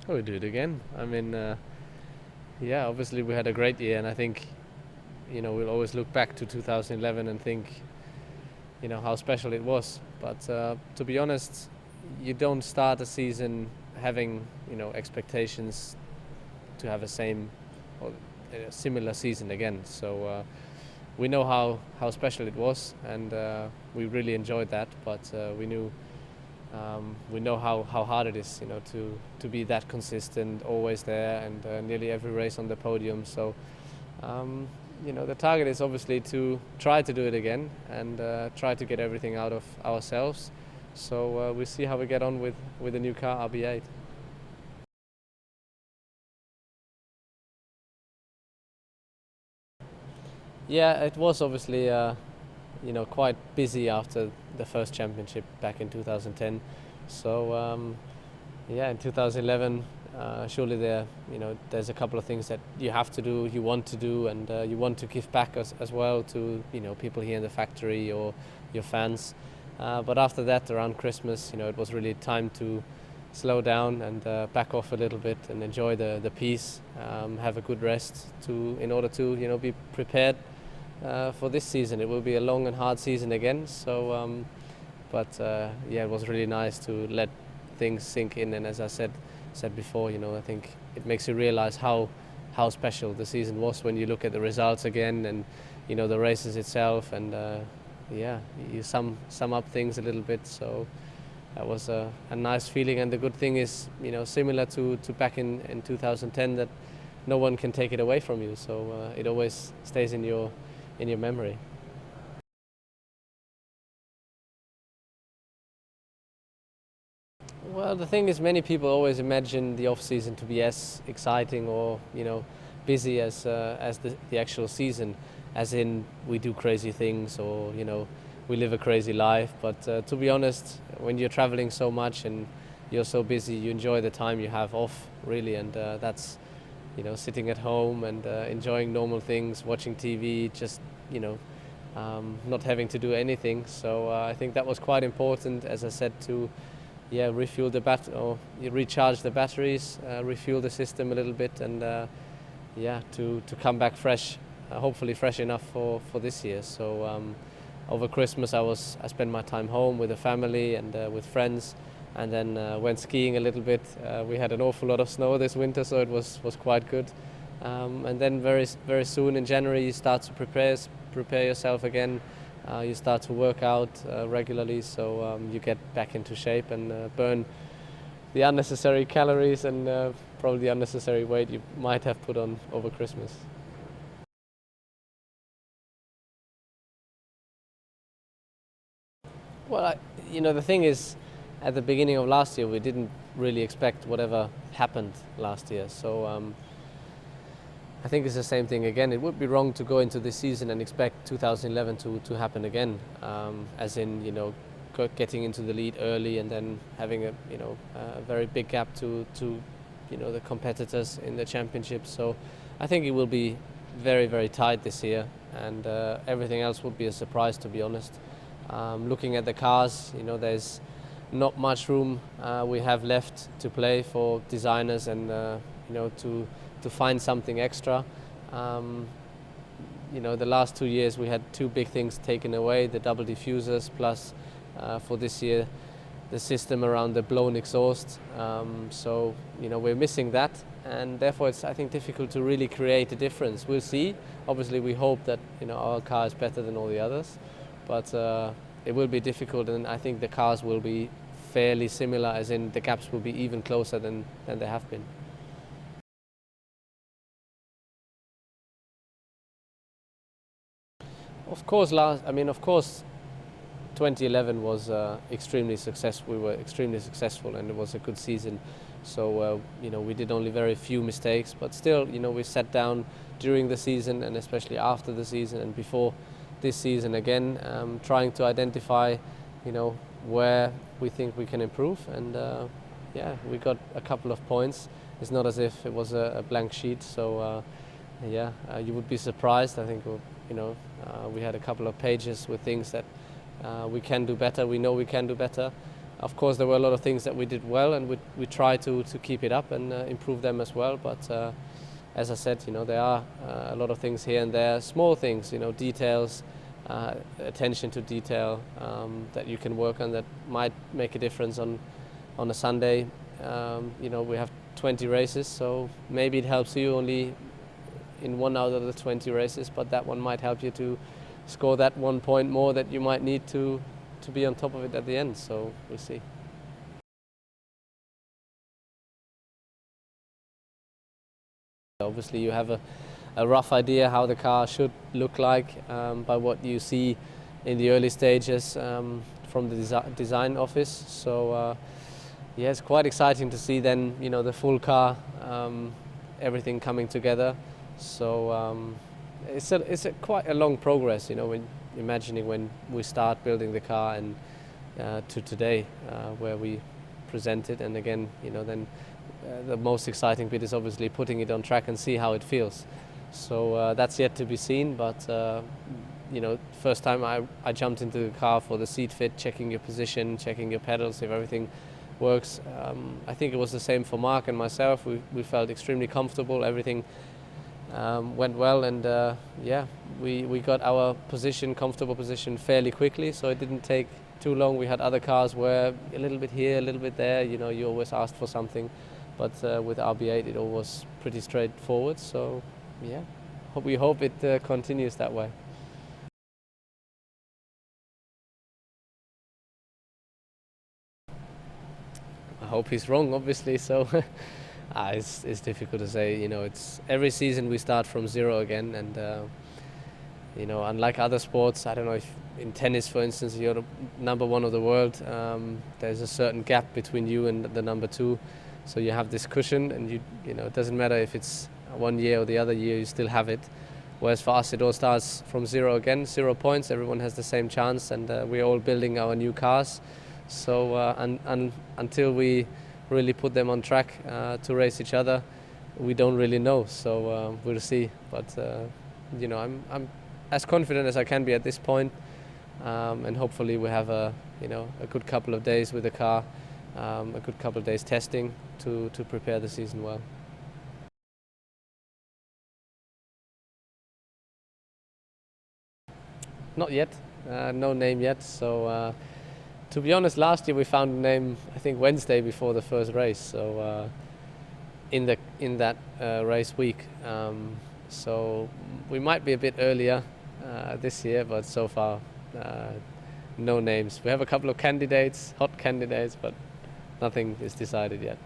Oh, we do it again. I mean, yeah, obviously we had a great year, and I think we'll always look back to 2011 and think how special it was. But to be honest, you don't start a season having expectations to have a same or a similar season again. So we know how special it was, and we really enjoyed that. But we know how hard it is, to be that consistent, always there, and nearly every race on the podium. So, the target is obviously to try to do it again and try to get everything out of ourselves. So we'll see how we get on with the new car, RB8. Yeah, it was obviously quite busy after the first championship back in 2010. So yeah, in 2011, surely there's a couple of things that you have to do, you want to do, and you want to give back as well to people here in the factory or your fans. But after that, around Christmas, it was really time to slow down and back off a little bit and enjoy the peace, have a good rest in order to be prepared for this season. It will be a long and hard season again. So, but yeah, it was really nice to let things sink in. And as I said before, I think it makes you realize how special the season was when you look at the results again and the races itself. And yeah, you sum up things a little bit. So that was a nice feeling. And the good thing is, similar to back in 2010, that no one can take it away from you. So it always stays in your memory. Well, the thing is, many people always imagine the off-season to be as exciting or busy as the actual season, as in we do crazy things or we live a crazy life. But to be honest, when you're traveling so much and you're so busy, you enjoy the time you have off, really, and that's sitting at home and enjoying normal things, watching TV, just not having to do anything. So I think that was quite important, as I said, to refuel or recharge the batteries, refuel the system a little bit, and to come back fresh, hopefully fresh enough for this year. So over Christmas I spent my time home with the family and with friends, and then went skiing a little bit. We had an awful lot of snow this winter, so it was quite good. And then very soon in January you start to prepare yourself again. You start to work out regularly, so you get back into shape and burn the unnecessary calories and probably the unnecessary weight you might have put on over Christmas. Well, the thing is, at the beginning of last year, we didn't really expect whatever happened last year. So I think it's the same thing again. It would be wrong to go into this season and expect 2011 to happen again, as in getting into the lead early and then having a very big gap to the competitors in the championship. So I think it will be very, very tight this year, and everything else would be a surprise, to be honest. Looking at the cars, there's not much room we have left to play for designers and to find something extra. The last 2 years we had two big things taken away: the double diffusers, plus for this year the system around the blown exhaust. So we're missing that, and therefore it's, I think, difficult to really create a difference. We'll see. Obviously we hope that our car is better than all the others, but it will be difficult, and I think the cars will be fairly similar, as in the gaps will be even closer than they have been. Of course, 2011 was extremely successful. We were extremely successful, and it was a good season. So we did only very few mistakes, but still, we sat down during the season and especially after the season and before this season again, trying to identify, where we think we can improve. And we got a couple of points. It's not as if it was a blank sheet. So you would be surprised. I think we had a couple of pages with things that we can do better. We know we can do better. Of course, there were a lot of things that we did well, and we try to keep it up and improve them as well. But as I said, there are a lot of things here and there, small things, details, attention to detail that you can work on that might make a difference on a Sunday. We have 20 races, so maybe it helps you only in 1 out of the 20 races, but that one might help you to score that 1 point more that you might need to be on top of it at the end. So we'll see. Obviously, you have a rough idea how the car should look like by what you see in the early stages from the design office. So yeah, it's quite exciting to see then the full car, everything coming together. So it's quite a long progress, when imagining when we start building the car and to today where we present it. And again, then the most exciting bit is obviously putting it on track and see how it feels. So that's yet to be seen, but first time I jumped into the car for the seat fit, checking your position, checking your pedals, if everything works. I think it was the same for Mark and myself. We felt extremely comfortable, everything went well, and yeah, we got our comfortable position fairly quickly, so it didn't take too long. We had other cars where a little bit here, a little bit there, you always asked for something, but with RB8 it all was pretty straightforward. So yeah, we hope it continues that way. I hope he's wrong, obviously, so it's difficult to say. It's every season we start from zero again, and unlike other sports, I don't know if in tennis, for instance, you're the number one of the world, there's a certain gap between you and the number two, so you have this cushion, and it doesn't matter if it's 1 year or the other year, you still have it. Whereas for us, it all starts from zero again, 0 points, everyone has the same chance, and we're all building our new cars. So until we really put them on track to race each other, we don't really know. So we'll see. But I'm as confident as I can be at this point, and hopefully we have a good couple of days with the car, a good couple of days testing to prepare the season well. Not yet, no name yet. So. To be honest, last year we found a name, I think Wednesday before the first race, so in that race week. So we might be a bit earlier this year, but so far no names. We have a couple of candidates, hot candidates, but nothing is decided yet.